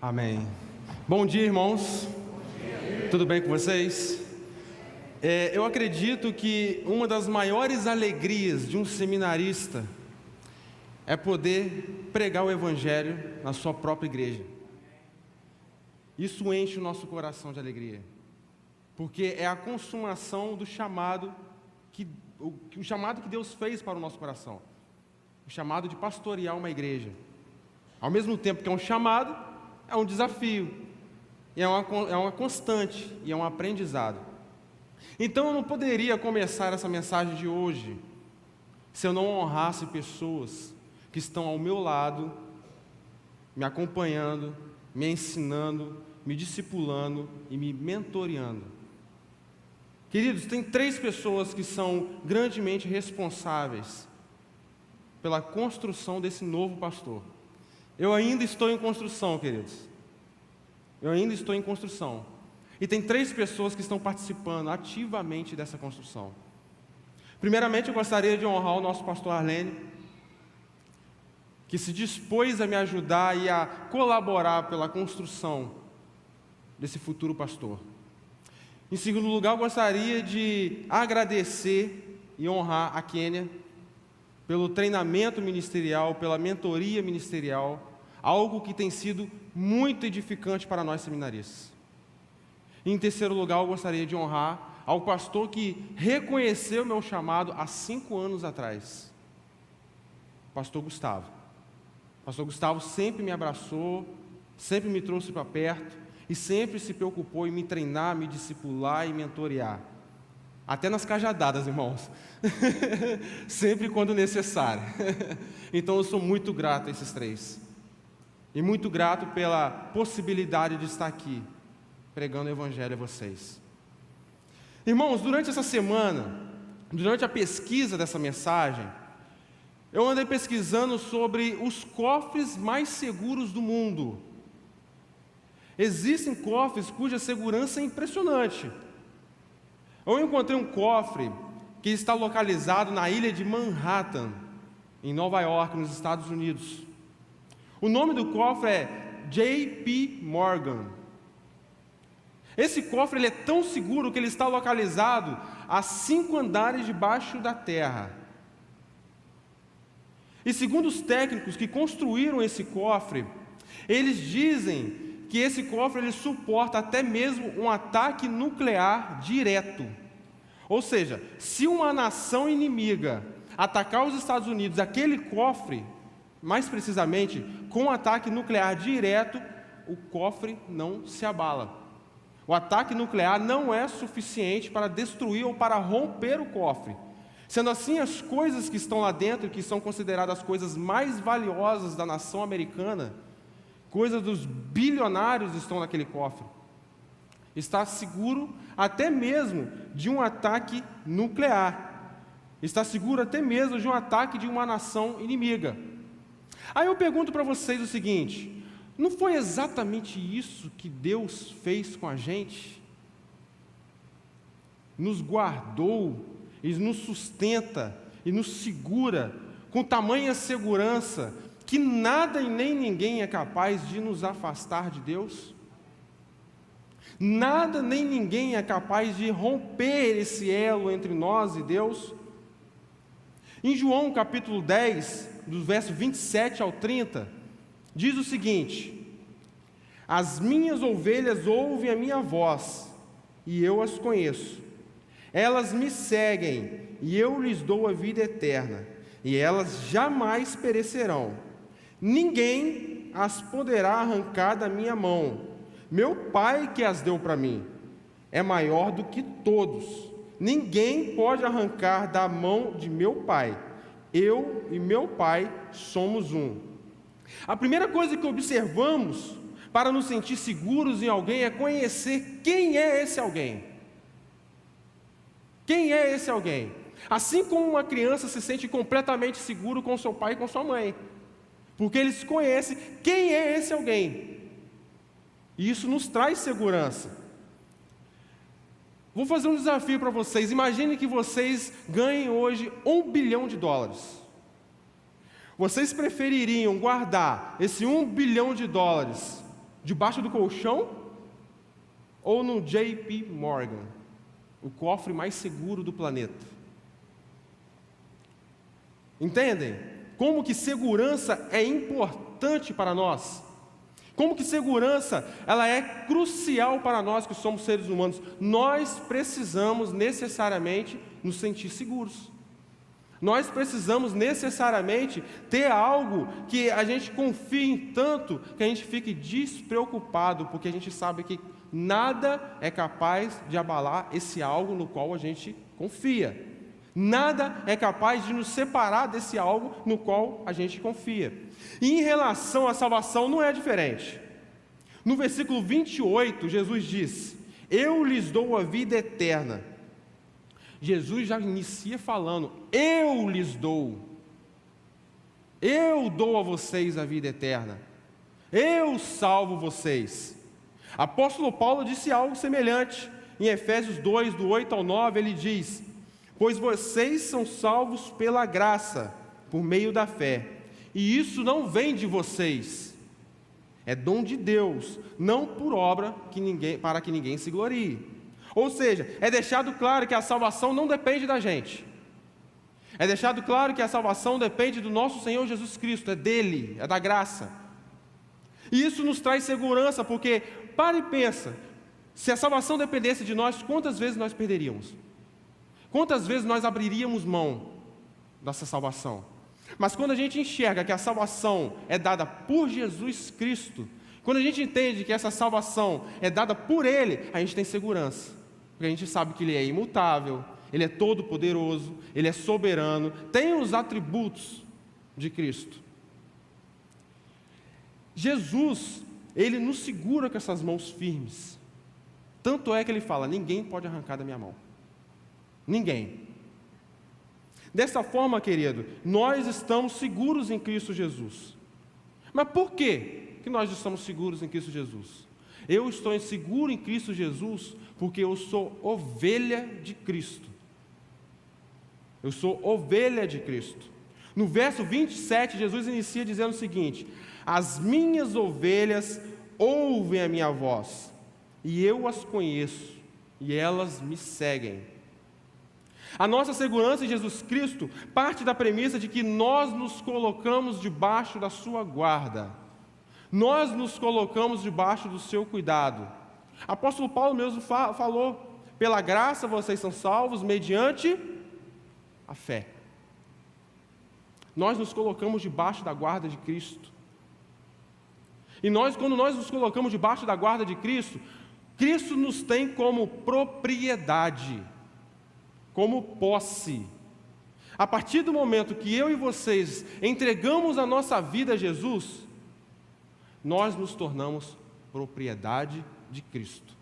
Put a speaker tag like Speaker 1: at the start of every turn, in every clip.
Speaker 1: Amém. Bom dia, irmãos. Tudo bem com vocês? Eu acredito que uma das maiores alegrias de um seminarista é poder pregar o Evangelho na sua própria igreja. Isso enche o nosso coração de alegria, porque é a consumação do chamado o chamado que Deus fez para o nosso coração, o chamado de pastorear uma igreja. Ao mesmo tempo que é um chamado, é um desafio, e é uma constante, e é um aprendizado. Então eu não poderia começar essa mensagem de hoje se eu não honrasse pessoas que estão ao meu lado, me acompanhando, me ensinando, me discipulando e me mentoreando. Queridos, tem 3 pessoas que são grandemente responsáveis pela construção desse novo pastor. Eu ainda estou em construção, queridos. Eu ainda estou em construção. E tem 3 pessoas que estão participando ativamente dessa construção. Primeiramente, eu gostaria de honrar o nosso pastor Arlene, que se dispôs a me ajudar e a colaborar pela construção desse futuro pastor. Em segundo lugar, eu gostaria de agradecer e honrar a Kênia pelo treinamento ministerial, pela mentoria ministerial, algo que tem sido muito edificante para nós seminaristas. E em terceiro lugar, eu gostaria de honrar ao pastor que reconheceu meu chamado há 5 anos atrás, pastor Gustavo. Pastor Gustavo sempre me abraçou, sempre me trouxe para perto e sempre se preocupou em me treinar, me discipular e mentorear. Até nas cajadadas, irmãos. Sempre quando necessário. Então eu sou muito grato a esses 3. E muito grato pela possibilidade de estar aqui, pregando o Evangelho a vocês. Irmãos, durante essa semana, durante a pesquisa dessa mensagem, eu andei pesquisando sobre os cofres mais seguros do mundo. Existem cofres cuja segurança é impressionante. Eu encontrei um cofre que está localizado na ilha de Manhattan, em Nova York, nos Estados Unidos. O nome do cofre é J.P. Morgan. Esse cofre ele é tão seguro que ele está localizado a 5 andares debaixo da terra. E segundo os técnicos que construíram esse cofre, eles dizem que esse cofre ele suporta até mesmo um ataque nuclear direto. Ou seja, se uma nação inimiga atacar os Estados Unidos, aquele cofre, mais precisamente, com um ataque nuclear direto, o cofre não se abala. O ataque nuclear não é suficiente para destruir ou para romper o cofre. Sendo assim, as coisas que estão lá dentro, que são consideradas as coisas mais valiosas da nação americana, coisas dos bilionários estão naquele cofre. Está seguro até mesmo de um ataque nuclear. Está seguro até mesmo de um ataque de uma nação inimiga. Aí eu pergunto para vocês o seguinte: não foi exatamente isso que Deus fez com a gente? Nos guardou, e nos sustenta, e nos segura, com tamanha segurança, que nada e nem ninguém é capaz de nos afastar de Deus? Nada nem ninguém é capaz de romper esse elo entre nós e Deus? Em João capítulo 10, do verso 27 ao 30, diz o seguinte: as minhas ovelhas ouvem a minha voz, e eu as conheço. Elas me seguem, e eu lhes dou a vida eterna, e elas jamais perecerão. Ninguém as poderá arrancar da minha mão. Meu Pai que as deu para mim é maior do que todos. Ninguém pode arrancar da mão de meu Pai. Eu e meu Pai somos um. A primeira coisa que observamos para nos sentir seguros em alguém é conhecer quem é esse alguém. Quem é esse alguém? Assim como uma criança se sente completamente seguro com seu pai e com sua mãe, porque eles conhecem quem é esse alguém. E isso nos traz segurança. Vou fazer um desafio para vocês. Imagine que vocês ganhem hoje $1 bilhão. Vocês prefeririam guardar esse $1 bilhão Debaixo do colchão ou no JP Morgan, o cofre mais seguro do planeta? Entendem? Como que segurança é importante para nós? Como que segurança ela é crucial para nós que somos seres humanos? Nós precisamos necessariamente nos sentir seguros. Nós precisamos necessariamente ter algo que a gente confie em tanto que a gente fique despreocupado, porque a gente sabe que nada é capaz de abalar esse algo no qual a gente confia. Nada é capaz de nos separar desse algo no qual a gente confia. E em relação à salvação não é diferente. No versículo 28, Jesus diz: eu lhes dou a vida eterna. Jesus já inicia falando: eu lhes dou. Eu dou a vocês a vida eterna. Eu salvo vocês. Apóstolo Paulo disse algo semelhante. Em Efésios 2, do 8 ao 9, ele diz: pois vocês são salvos pela graça, por meio da fé. E isso não vem de vocês. É dom de Deus, não por obra para que ninguém se glorie. Ou seja, é deixado claro que a salvação não depende da gente. É deixado claro que a salvação depende do nosso Senhor Jesus Cristo, é dele, é da graça. E isso nos traz segurança, porque, para e pensa, se a salvação dependesse de nós, quantas vezes nós perderíamos? Quantas vezes nós abriríamos mão dessa salvação? Mas quando a gente enxerga que a salvação é dada por Jesus Cristo, quando a gente entende que essa salvação é dada por Ele, a gente tem segurança. Porque a gente sabe que Ele é imutável, Ele é todo-poderoso, Ele é soberano, tem os atributos de Cristo. Jesus, Ele nos segura com essas mãos firmes. Tanto é que Ele fala: ninguém pode arrancar da minha mão. Ninguém. Dessa forma, querido, nós estamos seguros em Cristo Jesus. Mas por quê que nós estamos seguros em Cristo Jesus? Eu estou seguro em Cristo Jesus porque eu sou ovelha de Cristo. Eu sou ovelha de Cristo. No verso 27, Jesus inicia dizendo o seguinte: as minhas ovelhas ouvem a minha voz, e eu as conheço, e elas me seguem. A nossa segurança em Jesus Cristo parte da premissa de que nós nos colocamos debaixo da sua guarda. Nós nos colocamos debaixo do seu cuidado. Apóstolo Paulo mesmo falou: pela graça vocês são salvos mediante a fé. Nós nos colocamos debaixo da guarda de Cristo. E quando nós nos colocamos debaixo da guarda de Cristo, Cristo nos tem como propriedade, como posse. A partir do momento que eu e vocês entregamos a nossa vida a Jesus, nós nos tornamos propriedade de Cristo.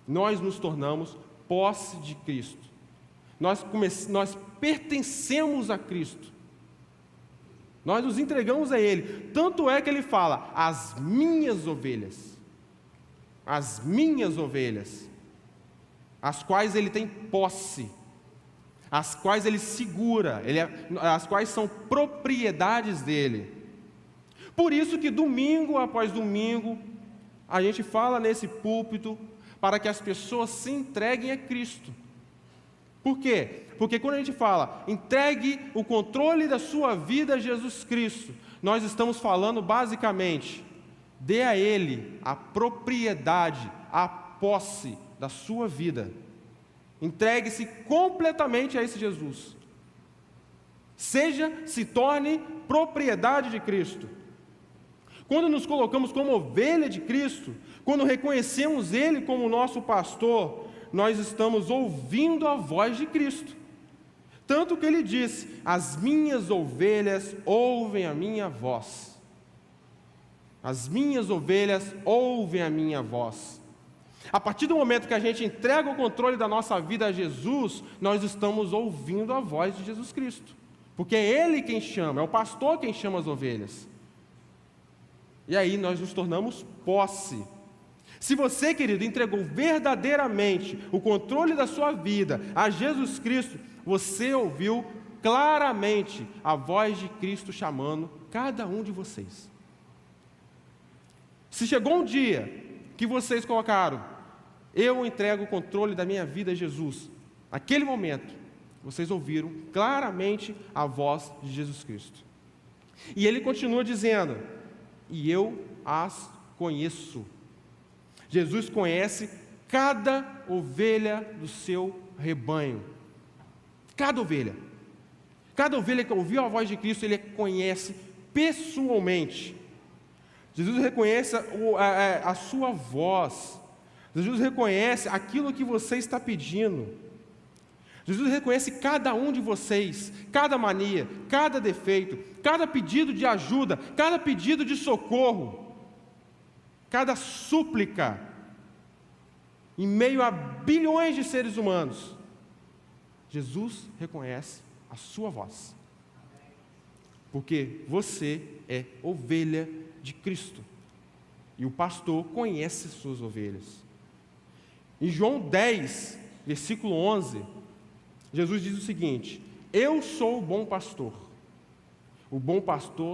Speaker 1: Nós nos tornamos posse de Cristo. Nós pertencemos a Cristo. Nós nos entregamos a Ele. Tanto é que Ele fala: as minhas ovelhas. As minhas ovelhas. As quais Ele tem posse, as quais Ele segura, as quais são propriedades dEle. Por isso que domingo após domingo, a gente fala nesse púlpito para que as pessoas se entreguem a Cristo. Por quê? Porque quando a gente fala, entregue o controle da sua vida a Jesus Cristo, nós estamos falando basicamente, dê a Ele a propriedade, a posse da sua vida. Entregue-se completamente a esse Jesus. Se torne propriedade de Cristo. Quando nos colocamos como ovelha de Cristo, quando reconhecemos Ele como nosso pastor, nós estamos ouvindo a voz de Cristo. Tanto que Ele disse: as minhas ovelhas ouvem a minha voz. As minhas ovelhas ouvem a minha voz. A partir do momento que a gente entrega o controle da nossa vida a Jesus, nós estamos ouvindo a voz de Jesus Cristo. Porque é Ele quem chama, é o pastor quem chama as ovelhas. E aí nós nos tornamos posse. Se você, querido, entregou verdadeiramente o controle da sua vida a Jesus Cristo, você ouviu claramente a voz de Cristo chamando cada um de vocês. Se chegou um dia que vocês colocaram, eu entrego o controle da minha vida a Jesus, naquele momento, vocês ouviram claramente a voz de Jesus Cristo. E ele continua dizendo, e eu as conheço. Jesus conhece cada ovelha do seu rebanho. Cada ovelha. Cada ovelha que ouviu a voz de Cristo, ele conhece pessoalmente. Jesus reconhece a sua voz. Jesus reconhece aquilo que você está pedindo. Jesus reconhece cada um de vocês, cada mania, cada defeito, cada pedido de ajuda, cada pedido de socorro, cada súplica, em meio a bilhões de seres humanos. Jesus reconhece a sua voz, porque você é ovelha de Cristo, e o pastor conhece suas ovelhas. Em João 10, versículo 11, Jesus diz o seguinte: eu sou o bom pastor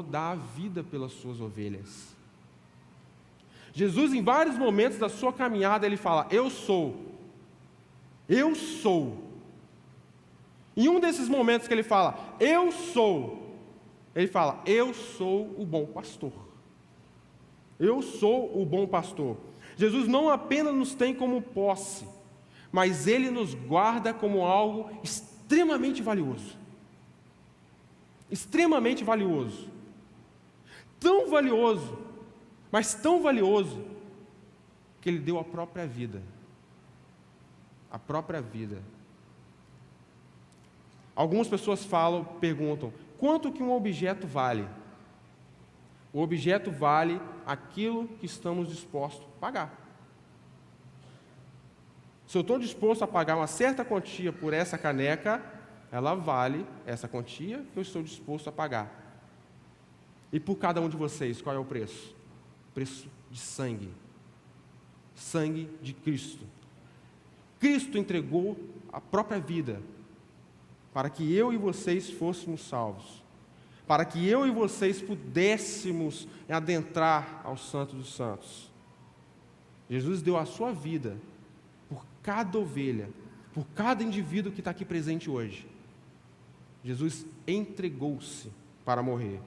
Speaker 1: dá a vida pelas suas ovelhas. Jesus, em vários momentos da sua caminhada, ele fala, eu sou. Em um desses momentos que ele fala, eu sou, ele fala, eu sou o bom pastor. Eu sou o bom pastor. Jesus não apenas nos tem como posse, mas ele nos guarda como algo extremamente valioso. Extremamente valioso. Tão valioso, mas tão valioso, que ele deu a própria vida. A própria vida. Algumas pessoas perguntam, quanto que um objeto vale? O objeto vale aquilo que estamos dispostos a pagar. Se eu estou disposto a pagar uma certa quantia por essa caneca, ela vale essa quantia que eu estou disposto a pagar. E por cada um de vocês, qual é o preço? Preço de sangue. Sangue de Cristo. Cristo entregou a própria vida para que eu e vocês fôssemos salvos, para que eu e vocês pudéssemos adentrar ao Santo dos Santos. Jesus deu a sua vida por cada ovelha, por cada indivíduo que está aqui presente hoje. Jesus entregou-se para morrer.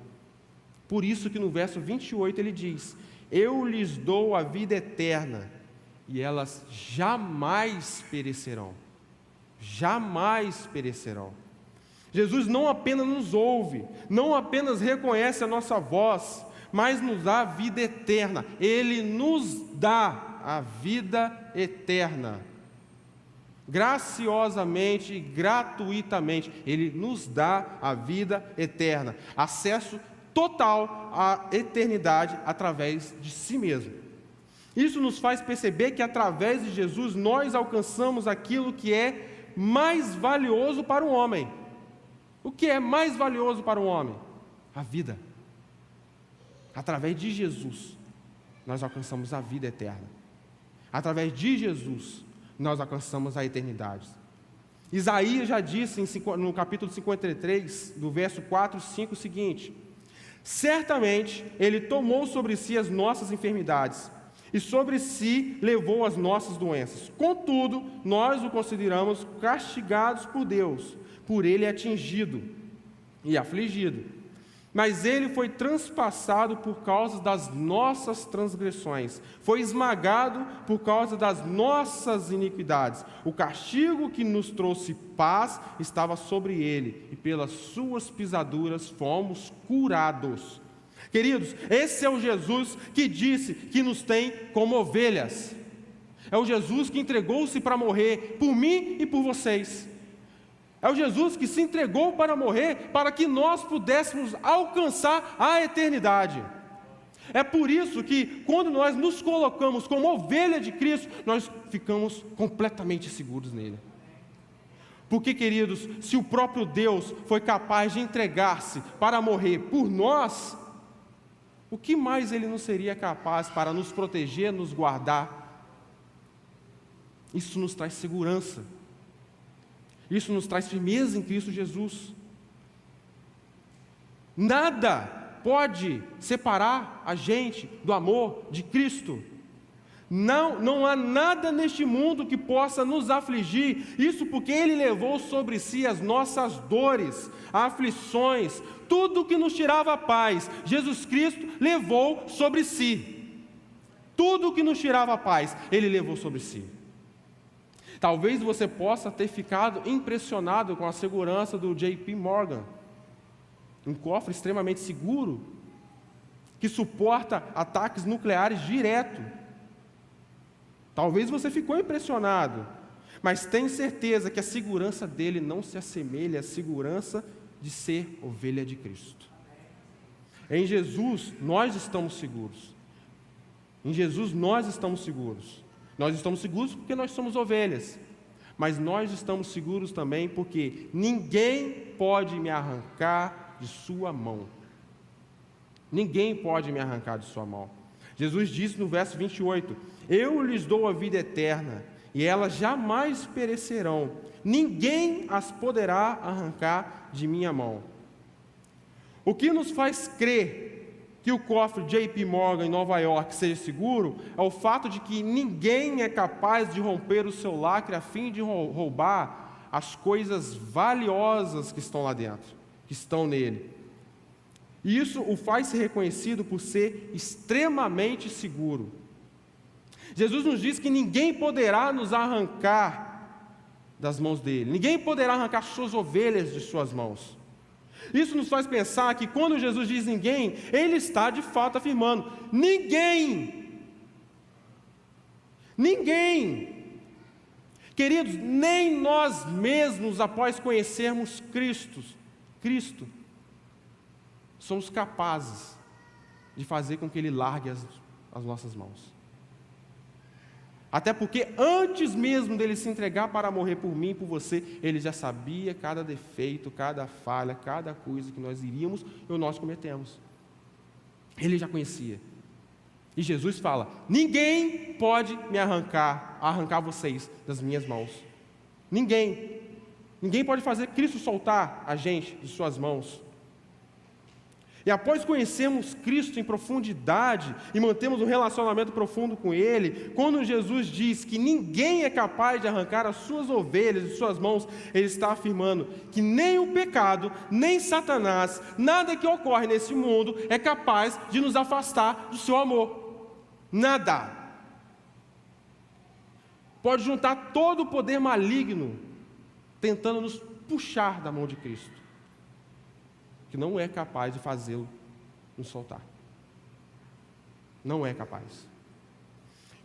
Speaker 1: Por isso que no verso 28 ele diz, eu lhes dou a vida eterna, e elas jamais perecerão. Jamais perecerão. Jesus não apenas nos ouve, não apenas reconhece a nossa voz, mas nos dá a vida eterna. Ele nos dá a vida eterna. Graciosamente e gratuitamente, Ele nos dá a vida eterna. Acesso total à eternidade através de si mesmo. Isso nos faz perceber que através de Jesus nós alcançamos aquilo que é mais valioso para o homem. O que é mais valioso para o homem? A vida. Através de Jesus, nós alcançamos a vida eterna. Através de Jesus, nós alcançamos a eternidade. Isaías já disse no capítulo 53, do verso 4 e 5, o seguinte: certamente Ele tomou sobre si as nossas enfermidades, e sobre si levou as nossas doenças. Contudo, nós o consideramos castigados por Deus, por Ele atingido e afligido. Mas Ele foi transpassado por causa das nossas transgressões, foi esmagado por causa das nossas iniquidades. O castigo que nos trouxe paz estava sobre Ele, e pelas suas pisaduras fomos curados. Queridos, esse é o Jesus que disse que nos tem como ovelhas. É o Jesus que entregou-se para morrer por mim e por vocês. É o Jesus que se entregou para morrer, para que nós pudéssemos alcançar a eternidade. É por isso que, quando nós nos colocamos como ovelha de Cristo, nós ficamos completamente seguros nele. Porque, queridos, se o próprio Deus foi capaz de entregar-se para morrer por nós, o que mais Ele não seria capaz para nos proteger, nos guardar? Isso nos traz segurança. Isso nos traz firmeza em Cristo Jesus. Nada pode separar a gente do amor de Cristo. Não há nada neste mundo que possa nos afligir, isso porque Ele levou sobre si as nossas dores, aflições, tudo que nos tirava a paz, Jesus Cristo levou sobre si. Tudo que nos tirava a paz, Ele levou sobre si. Talvez você possa ter ficado impressionado com a segurança do J.P. Morgan, um cofre extremamente seguro, que suporta ataques nucleares direto. Talvez você ficou impressionado, mas tenho certeza que a segurança dele não se assemelha à segurança de ser ovelha de Cristo. Em Jesus, nós estamos seguros. Em Jesus, nós estamos seguros. Nós estamos seguros porque nós somos ovelhas, mas nós estamos seguros também porque ninguém pode me arrancar de sua mão. Ninguém pode me arrancar de sua mão. Jesus disse no verso 28, eu lhes dou a vida eterna, e elas jamais perecerão, ninguém as poderá arrancar de minha mão. O que nos faz crer que o cofre J.P. Morgan em Nova York seja seguro é o fato de que ninguém é capaz de romper o seu lacre a fim de roubar as coisas valiosas que estão lá dentro, que estão nele. E isso o faz ser reconhecido por ser extremamente seguro. Jesus nos diz que ninguém poderá nos arrancar das mãos dele, ninguém poderá arrancar suas ovelhas de suas mãos. Isso nos faz pensar que quando Jesus diz ninguém, ele está de fato afirmando: ninguém. Ninguém. Queridos, nem nós mesmos, após conhecermos Cristo, somos capazes de fazer com que Ele largue as nossas mãos. Até porque antes mesmo dele se entregar para morrer por mim e por você, Ele já sabia cada defeito, cada falha, cada coisa que nós iríamos ou nós cometemos. Ele já conhecia. E Jesus fala: ninguém pode me arrancar vocês das minhas mãos. Ninguém. Ninguém pode fazer Cristo soltar a gente de suas mãos. E após conhecermos Cristo em profundidade e mantemos um relacionamento profundo com Ele, quando Jesus diz que ninguém é capaz de arrancar as suas ovelhas de suas mãos, Ele está afirmando que nem o pecado, nem Satanás, nada que ocorre nesse mundo é capaz de nos afastar do seu amor. Nada. Pode juntar todo o poder maligno tentando nos puxar da mão de Cristo, que não é capaz de fazê-lo nos soltar. Não é capaz.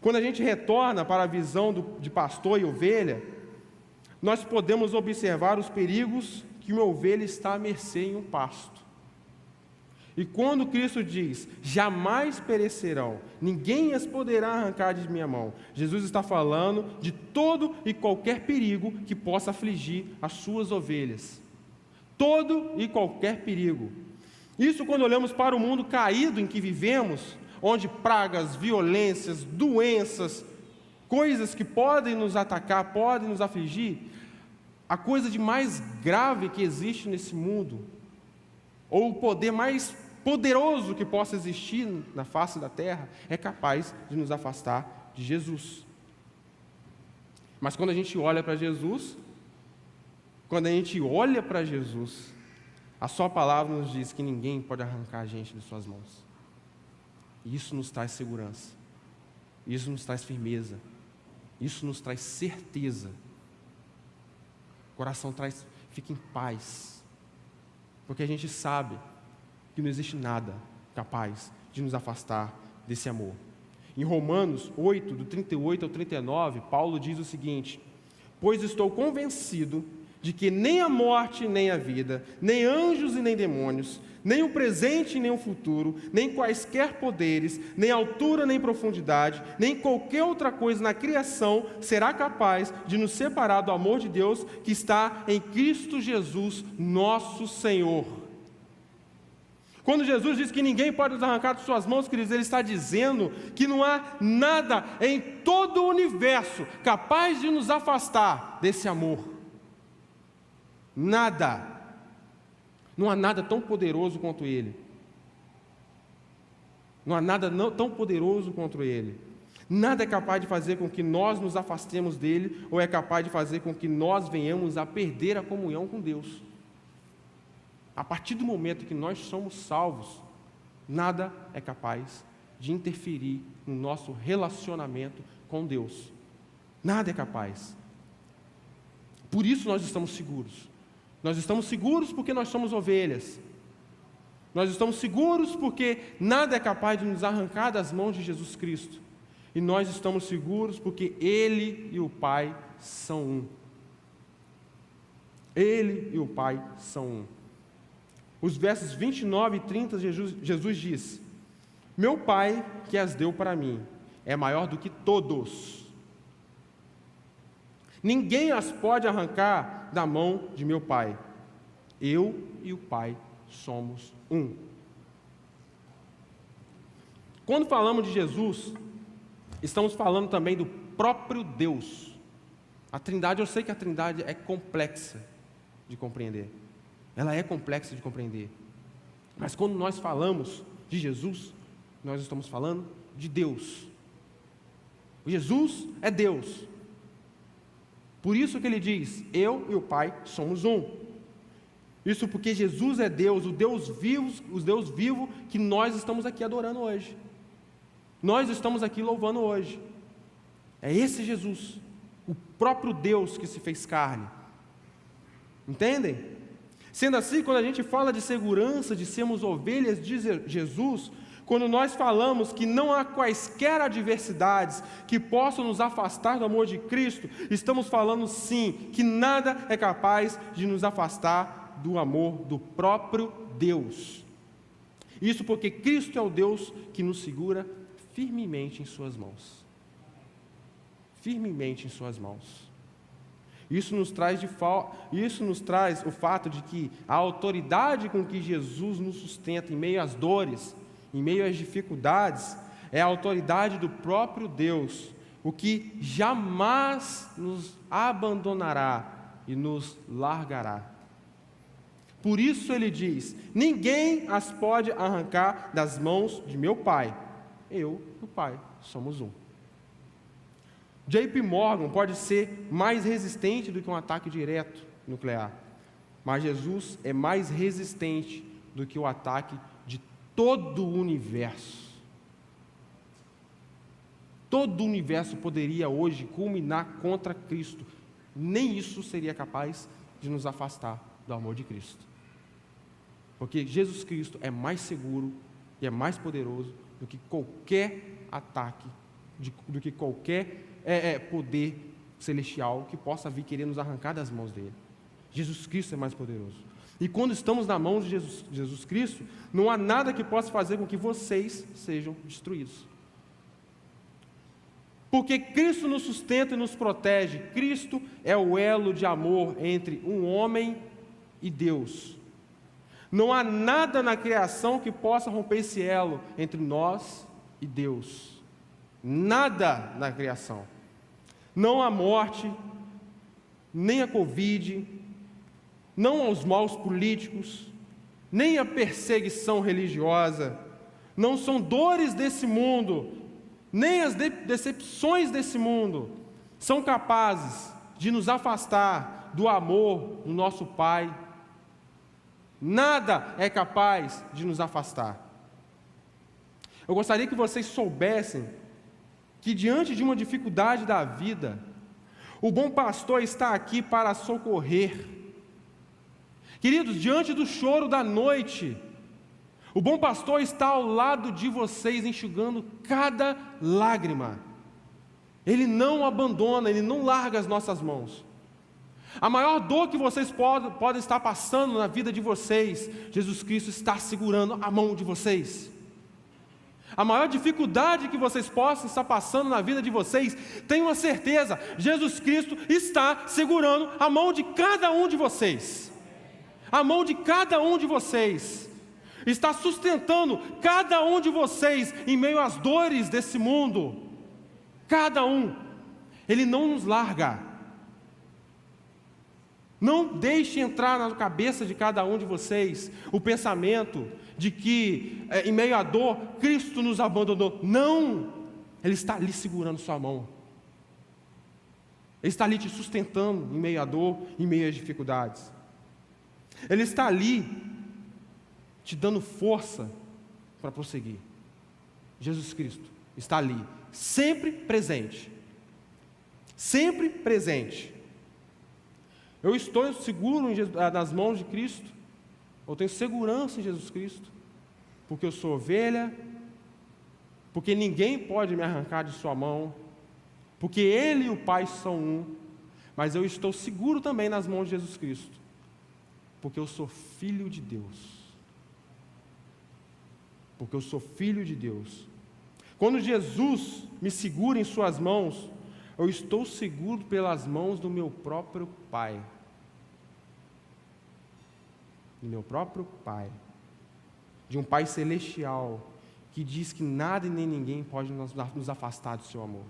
Speaker 1: Quando a gente retorna para a visão de pastor e ovelha, nós podemos observar os perigos que uma ovelha está à mercê em um pasto. E quando Cristo diz, jamais perecerão, ninguém as poderá arrancar de minha mão, Jesus está falando de todo e qualquer perigo que possa afligir as suas ovelhas. Todo e qualquer perigo. Isso quando olhamos para o mundo caído em que vivemos, onde pragas, violências, doenças, coisas que podem nos atacar, podem nos afligir, a coisa de mais grave que existe nesse mundo, ou o poder mais poderoso que possa existir na face da terra, é capaz de nos afastar de Jesus. Mas quando a gente olha para Jesus, a sua palavra nos diz que ninguém pode arrancar a gente de suas mãos. E isso nos traz segurança, isso nos traz firmeza, isso nos traz certeza. O coração fica em paz, porque a gente sabe que não existe nada capaz de nos afastar desse amor. Em Romanos 8, do 38 ao 39, Paulo diz o seguinte: pois estou convencido de que nem a morte, nem a vida, nem anjos e nem demônios, nem o presente nem o futuro, nem quaisquer poderes, nem altura nem profundidade, nem qualquer outra coisa na criação será capaz de nos separar do amor de Deus que está em Cristo Jesus, nosso Senhor. Quando Jesus diz que ninguém pode nos arrancar de suas mãos, queridos, Ele está dizendo que não há nada em todo o universo capaz de nos afastar desse amor. Nada. Não há nada tão poderoso quanto Ele. Não há nada tão poderoso contra Ele. Nada é capaz de fazer com que nós nos afastemos dEle, ou é capaz de fazer com que nós venhamos a perder a comunhão com Deus. A partir do momento que nós somos salvos, nada é capaz de interferir no nosso relacionamento com Deus. Nada é capaz. Por isso nós estamos seguros. Nós estamos seguros porque nós somos ovelhas. Nós estamos seguros porque nada é capaz de nos arrancar das mãos de Jesus Cristo. E nós estamos seguros porque Ele e o Pai são um. Ele e o Pai são um. Os versos 29 e 30, Jesus diz: meu Pai, que as deu para mim, é maior do que todos. Ninguém as pode arrancar da mão de meu Pai. Eu e o Pai somos um. Quando falamos de Jesus, estamos falando também do próprio Deus. A Trindade, eu sei que a Trindade é complexa de compreender. Ela é complexa de compreender. Mas quando nós falamos de Jesus, nós estamos falando de Deus. Jesus é Deus. Por isso que ele diz: eu e o Pai somos um. Isso porque Jesus é Deus, o Deus vivo que nós estamos aqui adorando hoje. Nós estamos aqui louvando hoje. É esse Jesus, o próprio Deus que se fez carne. Entendem? Sendo assim, quando a gente fala de segurança, de sermos ovelhas de Jesus, quando nós falamos que não há quaisquer adversidades que possam nos afastar do amor de Cristo, estamos falando sim, que nada é capaz de nos afastar do amor do próprio Deus. Isso porque Cristo é o Deus que nos segura firmemente em suas mãos. Firmemente em suas mãos. Isso nos traz o fato de que a autoridade com que Jesus nos sustenta em meio às dores, em meio às dificuldades, é a autoridade do próprio Deus, o que jamais nos abandonará e nos largará. Por isso ele diz: ninguém as pode arrancar das mãos de meu Pai. Eu e o Pai somos um. J.P. Morgan pode ser mais resistente do que um ataque direto nuclear, mas Jesus é mais resistente do que o ataque de todo o universo. Todo o universo poderia hoje culminar contra Cristo. Nem isso seria capaz de nos afastar do amor de Cristo. Porque Jesus Cristo é mais seguro e é mais poderoso do que qualquer ataque, do que qualquer poder celestial que possa vir querer nos arrancar das mãos dele. Jesus Cristo é mais poderoso. E quando estamos na mão de Jesus Cristo, não há nada que possa fazer com que vocês sejam destruídos. Porque Cristo nos sustenta e nos protege. Cristo é o elo de amor entre um homem e Deus. Não há nada na criação que possa romper esse elo entre nós e Deus. Nada na criação. Não a morte, nem a Covid, não aos maus políticos, nem a perseguição religiosa, não são dores desse mundo, nem as decepções desse mundo, são capazes de nos afastar do amor do nosso Pai. Nada é capaz de nos afastar. Eu gostaria que vocês soubessem que diante de uma dificuldade da vida, o bom pastor está aqui para socorrer. Queridos, diante do choro da noite, o bom pastor está ao lado de vocês, enxugando cada lágrima. Ele não abandona, Ele não larga as nossas mãos. A maior dor que vocês podem estar passando na vida de vocês, Jesus Cristo está segurando a mão de vocês. A maior dificuldade que vocês possam estar passando na vida de vocês, tenham a certeza, Jesus Cristo está segurando a mão de cada um de vocês. A mão de cada um de vocês. Está sustentando cada um de vocês em meio às dores desse mundo. Cada um. Ele não nos larga. Não deixe entrar na cabeça de cada um de vocês o pensamento de que, em meio à dor, Cristo nos abandonou. Não! Ele está ali segurando sua mão. Ele está ali te sustentando em meio à dor, em meio às dificuldades. Ele está ali te dando força para prosseguir. Jesus Cristo está ali, sempre presente. Sempre presente. Eu estou seguro nas mãos de Cristo. Eu tenho segurança em Jesus Cristo. Porque eu sou ovelha. Porque ninguém pode me arrancar de sua mão. Porque Ele e o Pai são um. Mas eu estou seguro também nas mãos de Jesus Cristo. Porque eu sou filho de Deus. Porque eu sou filho de Deus. Quando Jesus me segura em suas mãos, eu estou seguro pelas mãos do meu próprio Pai. Do meu próprio Pai. De um Pai celestial, que diz que nada e nem ninguém pode nos afastar do seu amor.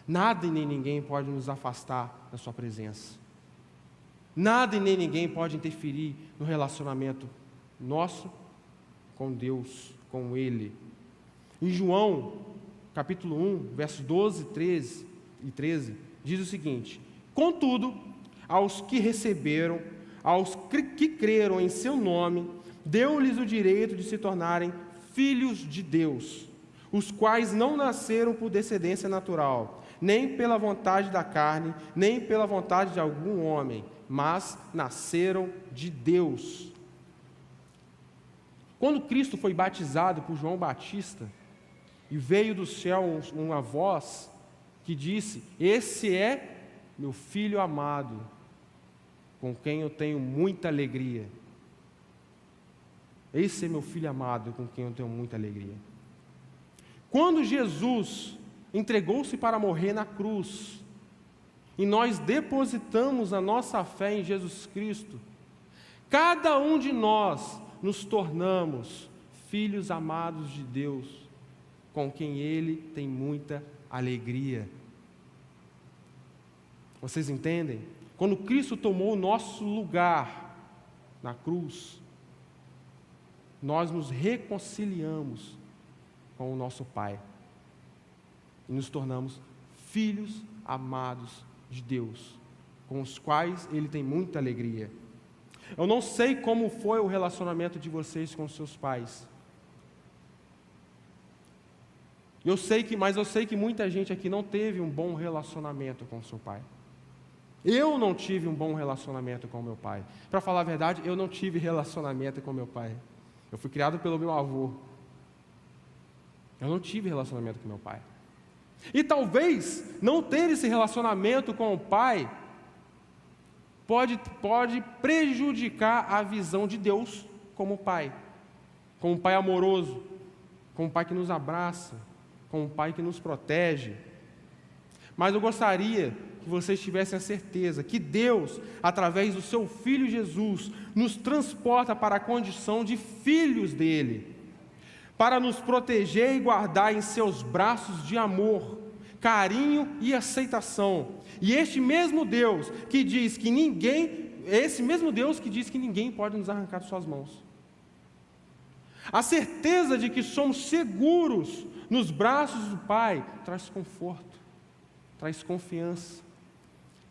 Speaker 1: Nada e nem ninguém pode nos afastar da sua presença. Nada e nem ninguém pode interferir no relacionamento nosso com Deus, com Ele. Em João, capítulo 1, versos 12, 13 e 13, diz o seguinte: contudo, aos que receberam, aos que creram em seu nome, deu-lhes o direito de se tornarem filhos de Deus, os quais não nasceram por descendência natural, nem pela vontade da carne, nem pela vontade de algum homem, mas nasceram de Deus. Quando Cristo foi batizado por João Batista, e veio do céu uma voz que disse: esse é meu filho amado, com quem eu tenho muita alegria. Esse é meu filho amado, com quem eu tenho muita alegria. Quando Jesus entregou-se para morrer na cruz, e nós depositamos a nossa fé em Jesus Cristo, cada um de nós nos tornamos filhos amados de Deus, com quem Ele tem muita alegria. Vocês entendem? Quando Cristo tomou o nosso lugar na cruz, nós nos reconciliamos com o nosso Pai e nos tornamos filhos amados de Deus, com os quais Ele tem muita alegria. Eu não sei como foi o relacionamento de vocês com os seus pais. Mas eu sei que muita gente aqui não teve um bom relacionamento com o seu pai. Eu não tive um bom relacionamento com o meu pai. Para falar a verdade, eu não tive relacionamento com meu pai. Eu fui criado pelo meu avô. Eu não tive relacionamento com meu pai. E talvez não ter esse relacionamento com o pai pode prejudicar a visão de Deus como pai amoroso, como um pai que nos abraça, como um pai que nos protege. Mas eu gostaria que vocês tivessem a certeza que Deus, através do seu Filho Jesus, nos transporta para a condição de filhos dele, para nos proteger e guardar em seus braços de amor, carinho e aceitação. E esse mesmo Deus que diz que ninguém pode nos arrancar de suas mãos. A certeza de que somos seguros nos braços do Pai traz conforto, traz confiança,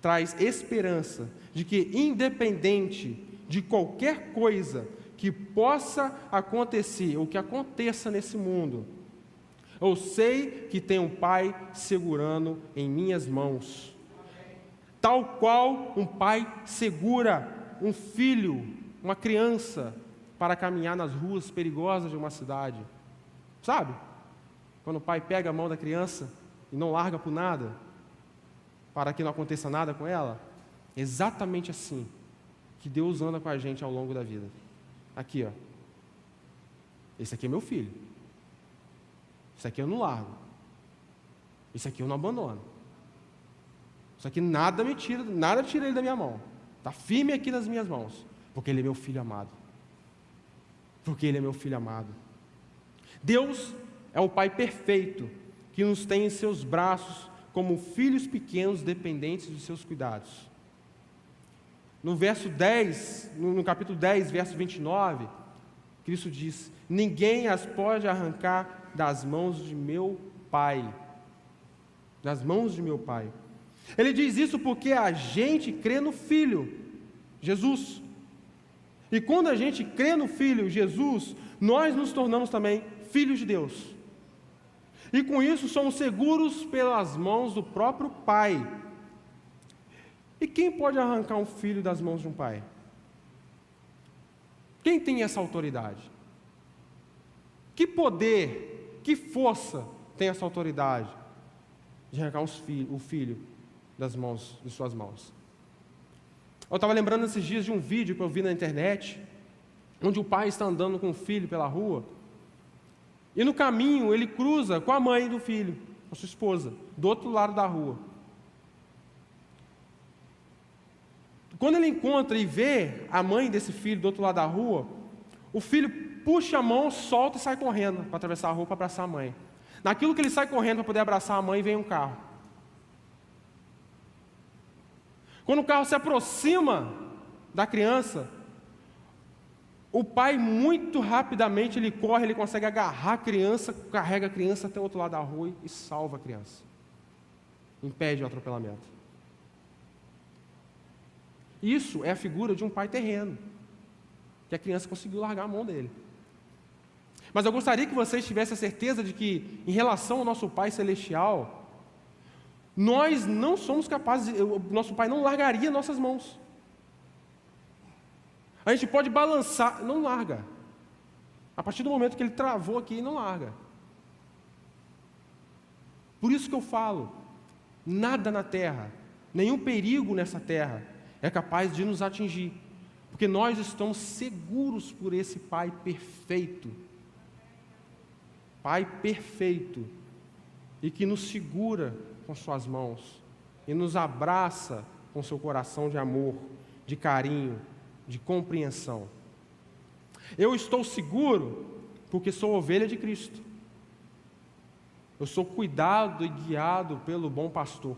Speaker 1: traz esperança de que, independente de qualquer coisa que possa acontecer ou que aconteça nesse mundo, eu sei que tem um Pai segurando em minhas mãos, tal qual um pai segura um filho, uma criança, para caminhar nas ruas perigosas de uma cidade. Sabe? Quando o pai pega a mão da criança e não larga por nada, para que não aconteça nada com ela. Exatamente assim que Deus anda com a gente ao longo da vida. Aqui, ó. Esse aqui é meu filho. Esse aqui eu não largo. Esse aqui eu não abandono. Isso aqui nada tira ele da minha mão. Está firme aqui nas minhas mãos. Porque ele é meu filho amado. Porque ele é meu filho amado. Deus é o Pai perfeito, que nos tem em seus braços como filhos pequenos dependentes de seus cuidados. No verso 10, no capítulo 10, verso 29, Cristo diz: ninguém as pode arrancar das mãos de meu Pai. Das mãos de meu Pai. Ele diz isso porque a gente crê no Filho, Jesus. E quando a gente crê no Filho, Jesus, nós nos tornamos também filhos de Deus. E com isso somos seguros pelas mãos do próprio Pai. E quem pode arrancar um filho das mãos de um pai? Quem tem essa autoridade? Que poder, que força tem essa autoridade de arrancar o filho das mãos, de suas mãos? Eu estava lembrando esses dias de um vídeo que eu vi na internet, onde o pai está andando com o filho pela rua, e no caminho ele cruza com a mãe do filho, com a sua esposa, do outro lado da rua. Quando ele encontra e vê a mãe desse filho do outro lado da rua, o filho puxa a mão, solta e sai correndo para atravessar a rua para abraçar a mãe. Naquilo que ele sai correndo para poder abraçar a mãe, vem um carro. Quando o carro se aproxima da criança, o pai muito rapidamente ele corre, ele consegue agarrar a criança, carrega a criança até o outro lado da rua e salva a criança. Impede o atropelamento. Isso é a figura de um pai terreno, que a criança conseguiu largar a mão dele. Mas eu gostaria que vocês tivessem a certeza de que, em relação ao nosso Pai Celestial, nós não somos capazes, o nosso Pai não largaria nossas mãos. A gente pode balançar, não larga. A partir do momento que ele travou aqui, não larga. Por isso que eu falo, nada na terra, nenhum perigo nessa terra é capaz de nos atingir, porque nós estamos seguros por esse Pai perfeito, e que nos segura com suas mãos, e nos abraça com seu coração de amor, de carinho, de compreensão. Eu estou seguro porque sou ovelha de Cristo, eu sou cuidado e guiado pelo bom pastor.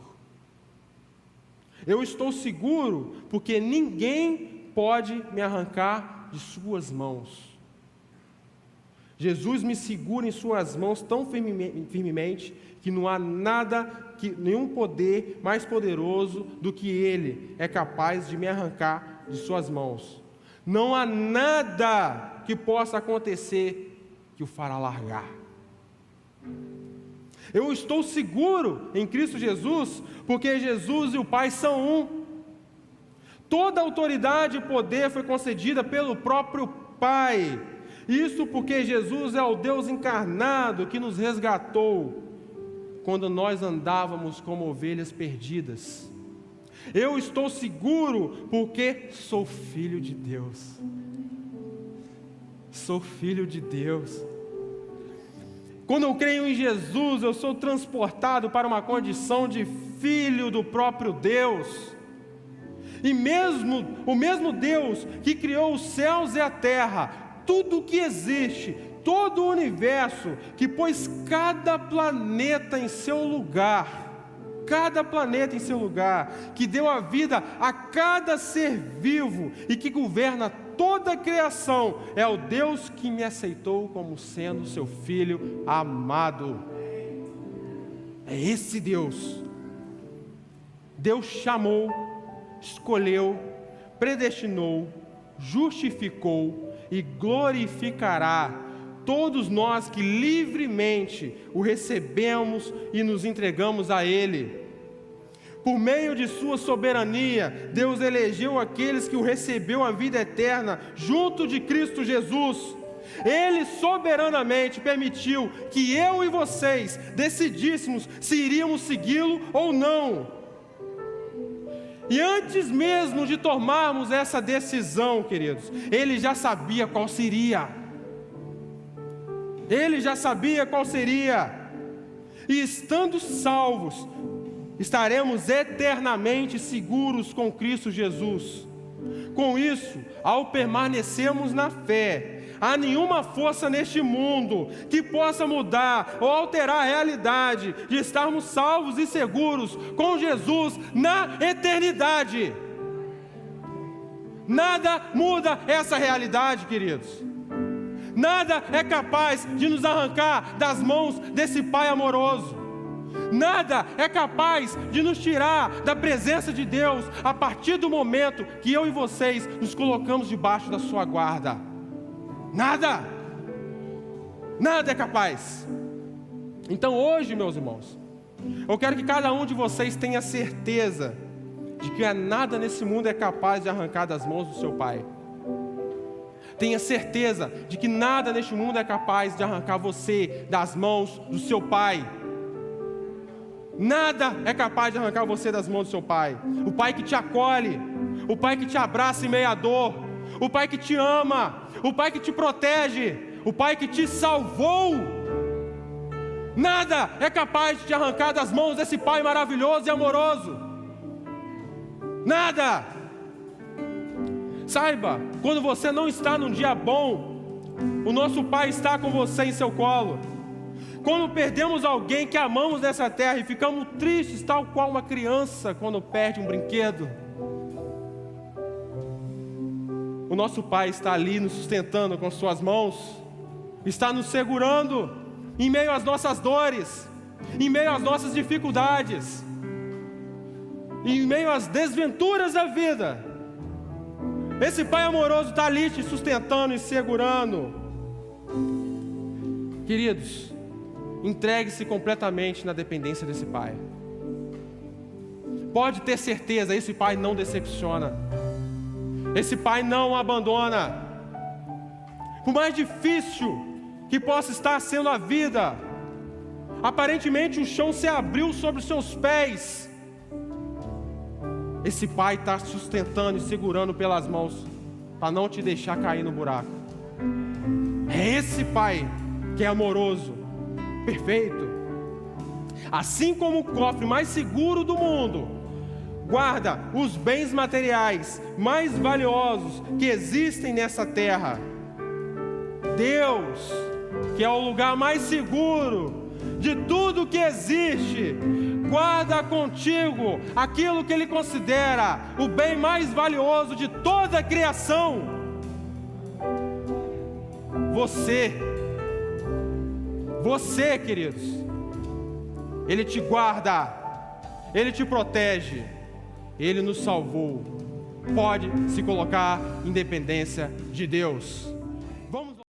Speaker 1: Eu estou seguro porque ninguém pode me arrancar de suas mãos. Jesus me segura em suas mãos tão firmemente que não há nada, nenhum poder mais poderoso do que Ele é capaz de me arrancar de suas mãos. Não há nada que possa acontecer que o fará largar. Eu estou seguro em Cristo Jesus, porque Jesus e o Pai são um. Toda autoridade e poder foi concedida pelo próprio Pai. Isso porque Jesus é o Deus encarnado que nos resgatou quando nós andávamos como ovelhas perdidas. Eu estou seguro porque sou filho de Deus. Sou filho de Deus. Quando eu creio em Jesus, eu sou transportado para uma condição de filho do próprio Deus. E o mesmo Deus que criou os céus e a terra, tudo o que existe, todo o universo, que pôs cada planeta em seu lugar, que deu a vida a cada ser vivo e que governa toda a criação, é o Deus que me aceitou como sendo seu filho amado. É esse Deus. Deus chamou, escolheu, predestinou, justificou e glorificará todos nós que livremente o recebemos e nos entregamos a Ele. Por meio de sua soberania, Deus elegeu aqueles que o recebeu a vida eterna junto de Cristo Jesus. Ele soberanamente permitiu que eu e vocês decidíssemos se iríamos segui-lo ou não. E antes mesmo de tomarmos essa decisão, queridos, Ele já sabia qual seria. Ele já sabia qual seria. E estando salvos, estaremos eternamente seguros com Cristo Jesus. Com isso, ao permanecermos na fé, há nenhuma força neste mundo que possa mudar ou alterar a realidade de estarmos salvos e seguros com Jesus na eternidade. Nada muda essa realidade, queridos. Nada é capaz de nos arrancar das mãos desse Pai amoroso. Nada é capaz de nos tirar da presença de Deus a partir do momento que eu e vocês nos colocamos debaixo da sua guarda. Nada é capaz. Então hoje, meus irmãos, eu quero que cada um de vocês tenha certeza de que nada nesse mundo é capaz de arrancar das mãos do seu Pai. Tenha certeza de que nada neste mundo é capaz de arrancar você das mãos do seu Pai. Nada é capaz de arrancar você das mãos do seu Pai. O Pai que te acolhe, o Pai que te abraça em meio à dor, o Pai que te ama, o Pai que te protege, o Pai que te salvou. Nada é capaz de te arrancar das mãos desse Pai maravilhoso e amoroso. Nada. Saiba, quando você não está num dia bom, o nosso Pai está com você em seu colo. Quando perdemos alguém que amamos nessa terra e ficamos tristes, tal qual uma criança quando perde um brinquedo, o nosso Pai está ali nos sustentando com suas mãos, está nos segurando em meio às nossas dores, em meio às nossas dificuldades, em meio às desventuras da vida. Esse Pai amoroso está ali te sustentando e segurando. Queridos, entregue-se completamente na dependência desse Pai. Pode ter certeza, esse Pai não decepciona. Esse Pai não abandona. Por mais difícil que possa estar sendo a vida, aparentemente o chão se abriu sobre os seus pés, esse Pai está sustentando e segurando pelas mãos para não te deixar cair no buraco. É esse Pai que é amoroso, perfeito. Assim como o cofre mais seguro do mundo guarda os bens materiais mais valiosos que existem nessa terra, Deus, que é o lugar mais seguro de tudo que existe, guarda contigo aquilo que Ele considera o bem mais valioso de toda a criação. Você, queridos, Ele te guarda, Ele te protege, Ele nos salvou. Pode se colocar em dependência de Deus.